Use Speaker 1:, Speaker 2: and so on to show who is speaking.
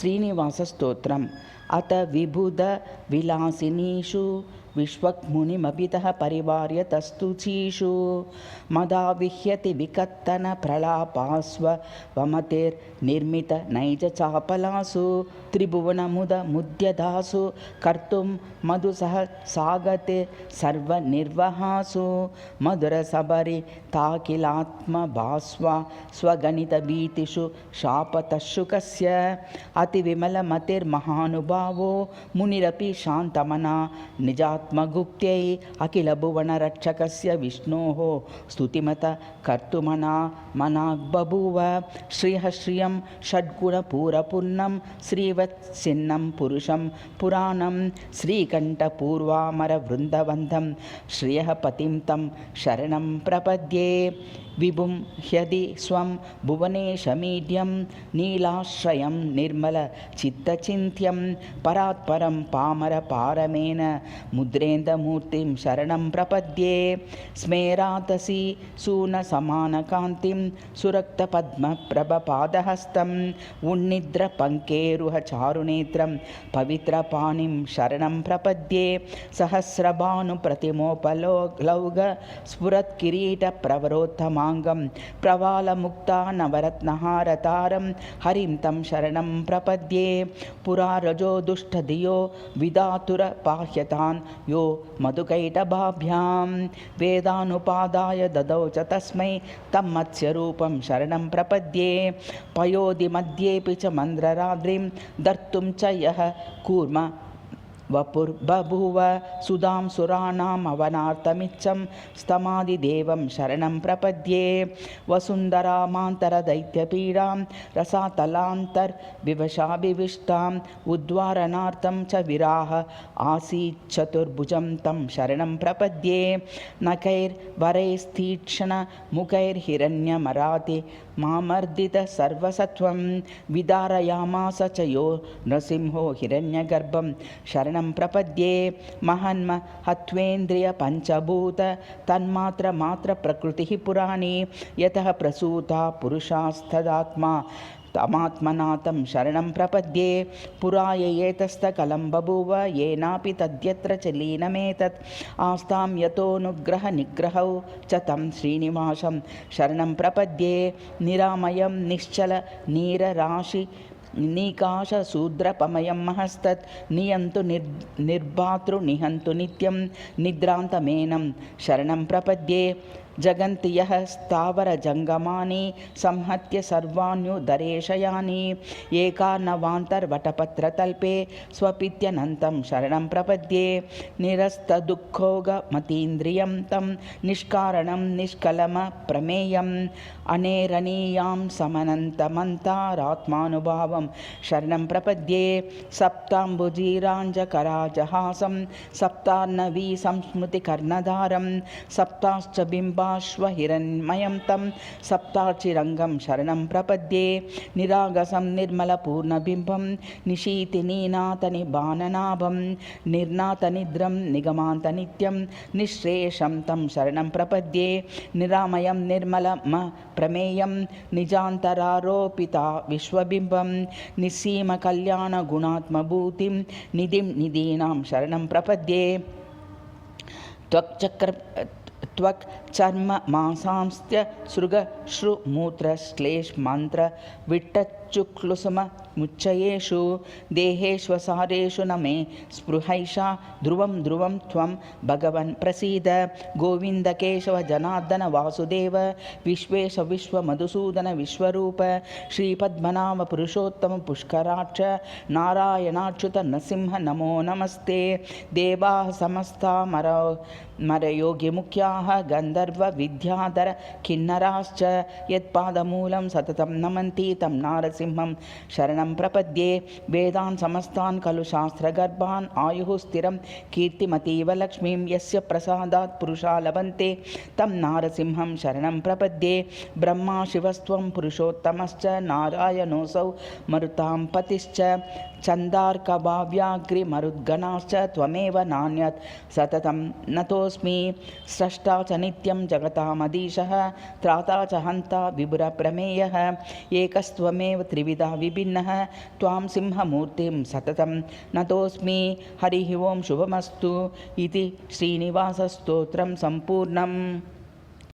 Speaker 1: श्रीनिवासस्तोत्रम्। अथ विबुधविलासिनीषु विश्वक्मुनिमभितः परिवार्य तस्तुचीषु मदाविह्यति विकत्तनप्रलापास्वमतिर्निर्मितनैजचापलासु त्रिभुवनमुदमुद्यदासु कर्तुं मधुसह सागते सर्वनिर्वहासु मधुरसबरिताकिलात्मभास्वा स्वगणितभीतिषु शापतशुकस्य अतिविमलमतिर्महानुभावो मुनिरपि शान्तमना निजात्मगुप्त्यै अखिलभुवनरक्षकस्य विष्णोः स्तुतिमत कर्तुमना मनाग्बभूव। श्रियः श्रियं षड्गुणपूरपूर्णं श्रीवत्सिन्नं पुरुषं पुराणं श्रीकण्ठपूर्वामरवृन्दवन्दं श्रियः पतिं तं शरणं प्रपद्ये। विभुं ह्यदि स्वं भुवनेशमीड्यं नीलाश्रयं निर्मलचित्तचिन्त्यं परात्परं पामरपारमेन मुद्रेन्द्रमूर्तिं शरणं प्रपद्ये। स्मेरातसी सूनसमानकान्तिं सुरक्तपद्मप्रभपादहस्तम् उन्निद्रपङ्केरुहचारुनेत्रं पवित्रपाणिं शरणं प्रपद्ये। सहस्रभानुप्रतिमोपलौघ स्फुरत्किरीटप्रवरोत्तमाङ्गं प्रवालमुक्ता नवरत्नहारतारं हरिं तं शरणं प्रपद्ये। पुरारजो दुष्टधियो विधातुरपाह्यतान् यो मधुकैटभाभ्यां वेदानुपादाय ददौ च तस्मै तं मत्स्यरूपं शरणं प्रपद्ये। पयोधिमध्येऽपि च मन्द्रराद्रिं दर्तुं च यः कूर्म वपुर्बभूव सुधां सुराणाम् अवनार्तमिच्छं स्तमादिदेवं शरणं प्रपद्ये। वसुन्धरामान्तरदैत्यपीडां रसातलान्तर्विवशाभिविष्टाम् उद्वारणार्थं च विराह आसीच्चतुर्भुजं तं शरणं प्रपद्ये। नखैर्वरैस्तीक्ष्णमुखैर्हिरण्यमराति मामर्दितसर्वसत्त्वं विदारयामास च यो नृसिंहो हिरण्यगर्भं शरणं प्रपद्ये। महन्महत्वेन्द्रियपञ्चभूत तन्मात्रमात्रप्रकृतिः पुराणी यतः प्रसूता पुरुषास्तदात्मा तमात्मनाथं शरणं प्रपद्ये। पुराय एतस्तकलं बभूव येनापि तद्यत्र च लीनमेतत् आस्तां यतोऽनुग्रहनिग्रहौ च तं श्रीनिवासं शरणं प्रपद्ये। निरामयं निश्चल नीरराशि निकाशशूद्रपमयं महस्तत् नियन्तु निर्भातृनिहन्तु नित्यं निद्रान्तमेनं शरणं प्रपद्ये। जगन्ति यः स्थावरजङ्गमानि संहत्य सर्वाण्युदरेशयानि एकार्णवान्तर्वटपत्रतल्पे स्वपित्यनन्तं शरणं प्रपद्ये। निरस्तदुःखोगमतीन्द्रियं तं निष्कारणं निष्कलमप्रमेयम् अनेरणीयां समनन्तमन्तारात्मानुभावं शरणं प्रपद्ये। सप्ताम्बुजीराञ्जकराजहासं सप्तार्णवी संस्मृतिकर्णधारं सप्ताश्च बिम्बाश्वहिरण्मयं तं सप्तार्चिरङ्गं शरणं प्रपद्ये। निरागसं निर्मलपूर्णबिम्बं निशीतिनीनाथनिबाणनाभं निर्नाथनिद्रं निगमान्तनित्यं निःश्रेषं तं शरणं प्रपद्ये। निरामयं निर्मलमप्रमेयं निजान्तरारोपिता विश्वबिम्बं निस्सीमकल्याणगुणात्मभूतिं निधिं निधीनां शरणं प्रपद्ये। त्वक् चर्म मांसांस्त्य सृग श्रुमूत्रश्लेष्मन्त्र विट्टच्चुक्लुसुममुच्चयेषु देहेष्वसारेषु न मे स्पृहैषा ध्रुवं ध्रुवं त्वं भगवन् प्रसीद। गोविन्द केशव जनार्दन वासुदेव विश्वेश विश्वमधुसूदन विश्वरूप श्रीपद्मनाभ पुरुषोत्तम पुष्कराक्ष नारायणाच्युत नृसिंह नमो नमस्ते। देवाः समस्ता मरयोगिमुख्याः गन्धर्व विद्याधर किन्नराश्च यत्पादमूलं सततं नमन्ति तं नारसिंहं शरणं प्रपद्ये। वेदान् समस्तान् खलु शास्त्रगर्भान् आयुः स्थिरं कीर्तिमतीव लक्ष्मीं यस्य प्रसादात् पुरुषा लभन्ते तं नारसिंहं शरणं प्रपद्ये। ब्रह्मा शिवस्त्वं पुरुषोत्तमश्च नारायणोऽसौ मरुतां पतिश्च चन्दार्कभाव्याग्रिमरुद्गणाश्च त्वमेव नान्यत् सततं नतोऽस्मि। स्रष्टा च नित्यं जगतामधीशः त्राता च भूतहन्ता विभुरप्रमेयः एकस्त्वमेव त्रिविधा विभिन्नः त्वां सिंहमूर्तिं सततं नतोऽस्मि। हरिः ओं शुभमस्तु इति श्रीनिवासस्तोत्रं सम्पूर्णम्।